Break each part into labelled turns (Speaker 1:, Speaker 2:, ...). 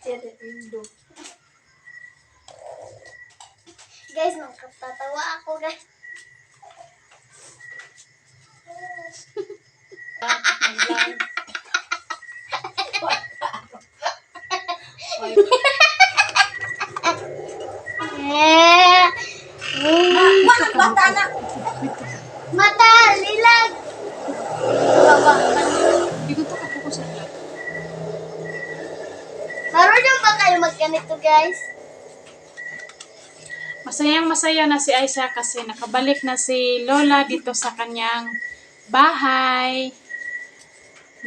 Speaker 1: Guys, nakatatawa ako, guys. Mata, lilag. Marunong ba kayo magganito, guys?
Speaker 2: Masayang masaya na si Aisha kasi nakabalik na si Lola dito sa kanyang bahay.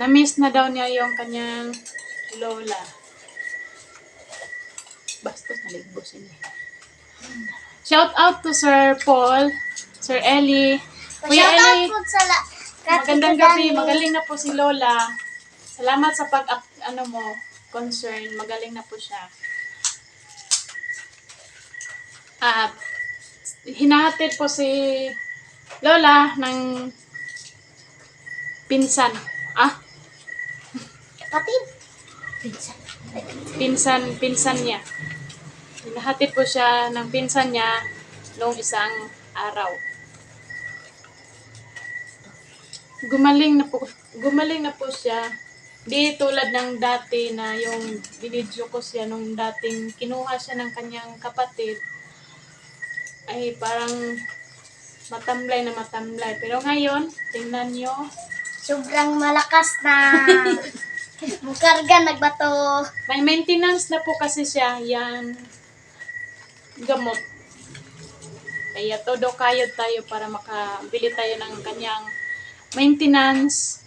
Speaker 2: Na-miss na daw niya yung kanyang Lola. Bastos na ligbos niya. Shout out to Sir Paul, Sir Ellie. Kuya
Speaker 1: Shout out
Speaker 2: Ellie,
Speaker 1: po sa
Speaker 2: magandang gabi. Magaling na po si Lola. Salamat sa concern. Magaling na po siya. At hinahatid po si Lola ng pinsan.
Speaker 1: Kapatid.
Speaker 2: Pinsan niya. Hinahatid po siya ng pinsan niya noong isang araw. Gumaling na po siya. Di tulad ng dati na yung binidyo ko siya nung dating kinuha siya ng kanyang kapatid. Ay parang matamlay na matamlay. Pero ngayon, tingnan nyo.
Speaker 1: Sobrang malakas na. Bukarga, nagbato.
Speaker 2: May maintenance na po kasi siya. Yan. Gamot. Kaya todo kayod tayo para makabili tayo ng kanyang maintenance.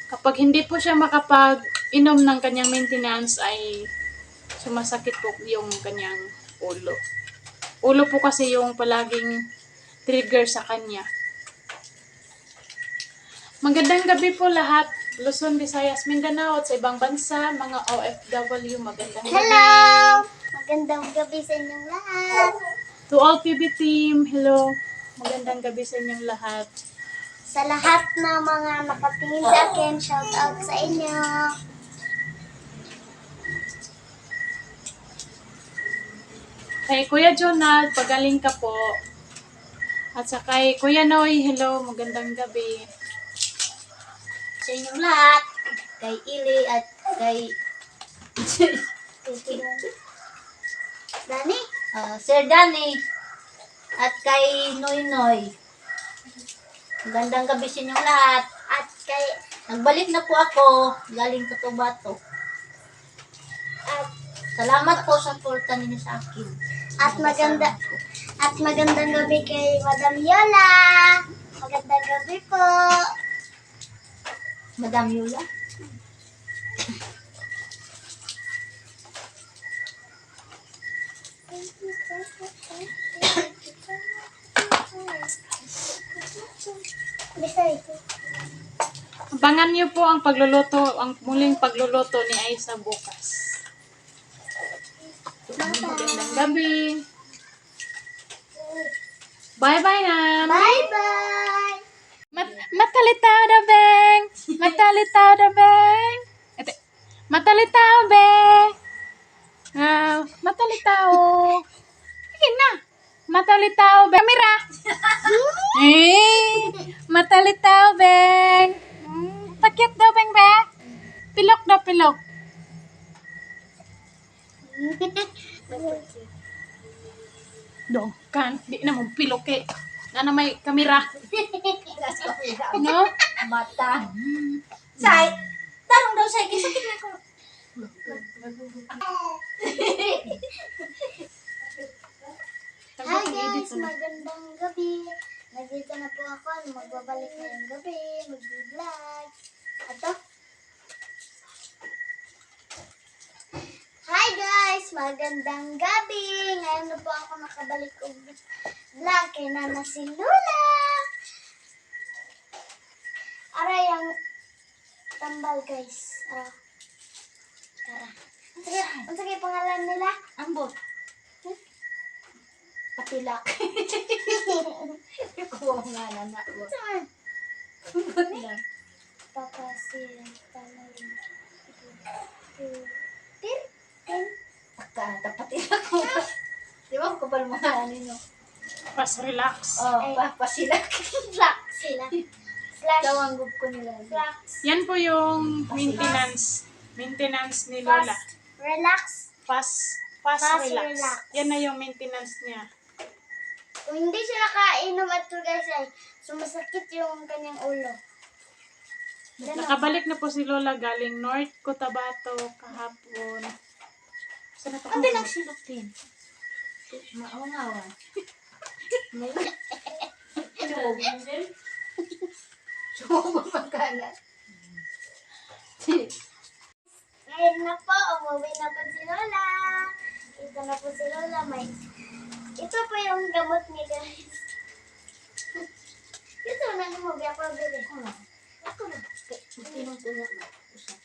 Speaker 2: Kapag hindi po siya makapag-inom ng kanyang maintenance ay sumasakit po yung kanyang ulo. Ulo po kasi yung palaging trigger sa kanya. Magandang gabi po lahat. Luzon, Visayas, Mindanao at sa ibang bansa, mga OFW, magandang gabi.
Speaker 1: Hello! Magandang gabi sa inyong lahat.
Speaker 2: To all PB team, hello. Magandang gabi sa inyong lahat.
Speaker 1: Sa lahat na mga nakatingin sa akin, shout out sa inyo.
Speaker 2: Kay Kuya Jonald, pagaling ka po. At sa kay Kuya Noy, hello, magandang gabi.
Speaker 1: Sa inyong lahat. Kay Ili at kay Dani?
Speaker 3: Sir Danny at kay Noy Noy. Magandang gabi sa inyong lahat.
Speaker 1: At kay
Speaker 3: Nagbalik na po ako galing Cotabato.
Speaker 1: at
Speaker 3: Salamat po sa suporta ninyo sa akin.
Speaker 1: magandang gabi kay Madam Yola. Magandang gabi po.
Speaker 3: Madam Yula.
Speaker 1: Bisay.
Speaker 2: Abangan niyo po ang muling pagluluto ni Aisa bukas. Magandang gabi. Bye-bye na.
Speaker 1: Bye-bye.
Speaker 2: Matalitaw na, Beng. Matalitaw na, Beng. Matalitaw, Beng. Matalitaw. Sige na. Matalitaw, Beng. Kamera. Matalitaw, Beng. Pakit daw, Beng, Beng. Pilok daw, pilok. Dong, kan. Di na mong pilok eh. Na may kamera. No?
Speaker 3: Mata. Say, tarong daw say, sakit na ko.
Speaker 1: Hi guys, magandang gabi. Nandito na po ako. Magbabalik na yung gabi. Mag-vlog. Ato. Hi guys, magandang gabi. Ngayon na po ako nakabalik ko vlog kay Nana si Lula. Aray ang tambal guys. Tara. Ang sige pangalan nila?
Speaker 3: Ambot. Patilak. Kuha nga na na.
Speaker 1: Saan?
Speaker 3: Ambot lang.
Speaker 1: Papasil. Tamarin. Tir. Tin.
Speaker 3: nino.
Speaker 2: Pas relax.
Speaker 3: Oh, sila.
Speaker 1: Slack sila. Slash.
Speaker 3: Kawanggog ko nila.
Speaker 1: Slacks.
Speaker 2: Yan po yung maintenance. Maintenance ni Lola.
Speaker 1: Fast. Relax.
Speaker 2: Fast
Speaker 1: Fast
Speaker 2: relax.
Speaker 1: relax.
Speaker 2: Yan na yung maintenance niya.
Speaker 1: Kung hindi siya nakainom at guys ay sumasakit yung kanyang ulo. Ganun.
Speaker 2: Nakabalik na po si Lola galing North Cotabato kahapon. Saan na pa
Speaker 3: Ang bilang silok din. Maawa-ngawa. Sumubog magkalat.
Speaker 1: Ngayon na po, umuwi na po si Lola. Ito na po si Lola. Ito po yung gamot ni guys. Ito na umuwi ako bebe. Ako na.
Speaker 3: Tinong-tungo na. Usa.